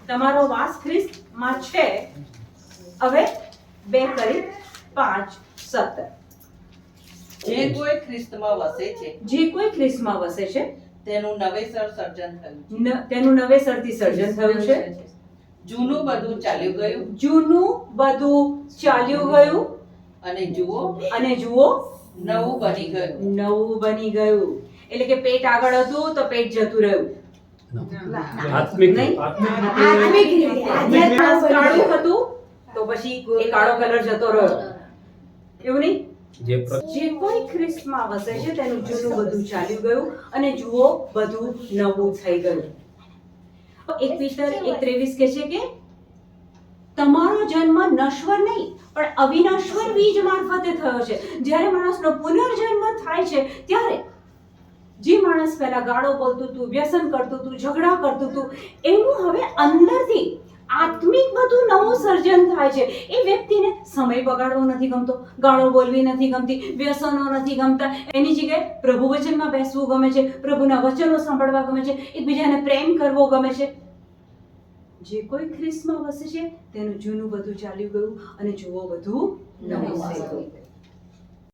તમારો વાસ ખ્રિસ્તમાં છે. હવે 2 કરી 5 17. જે કોઈ ખ્રિસ્તમાં વસે છે જે કોઈ ખ્રિસ્તમાં વસે છે તેનું નવેસર સર્જન થયું છે. તેનું નવેસરથી સર્જન થયું છે. જૂનું બધું ચાલ્યું ગયું જૂનું બધું ચાલ્યું ગયું અને જુઓ અને જુઓ નવું બની ગયું. નવું બની ગયું. એટલે કે પેટ આગળ હતું તો પેટ જતું રહ્યું. આત્મિક નહીં? આત્મિક રીતે, માણસ કાળું હતું તો પછી એ કાળો કલર જતો રહ્યો. એવું નહીં? જે જે કોઈ ખ્રિસ્તમાં વસે છે તેનું જૂનું બધું ચાલ્યું ગયું અને જુઓ બધું નવું થઈ ગયું. 1 પીટર 1:23 કહે છે કે તમારો જન્મ નશ્વર નહીં પણ અવિનશ્વર બીજ મારફતે થયો છે. જ્યારે માણસનો પુનર્જન્મ થાય છે ત્યારે જે માણસ પહેલા ગાળો બોલતું હતું, વ્યસન કરતું હતું, ઝઘડા કરતું હતું, એનું હવે અંદરથી આત્મિક બધું નવું સર્જન થાય છે. એ વ્યક્તિને સમય બગાડવો નથી ગમતો, ગાળો બોલવી નથી ગમતી, વ્યસનો નથી ગમતા. એની જગ્યાએ પ્રભુ વચનમાં બેસવું ગમે છે, પ્રભુના વચનો સાંભળવા ગમે છે, એકબીજાને પ્રેમ કરવો ગમે છે. જે કોઈ ખ્રિસ્તમાં વસે છે તેનું જૂનું બધું ચાલ્યું ગયું અને જુઓ બધું નવું થઈ ગયું.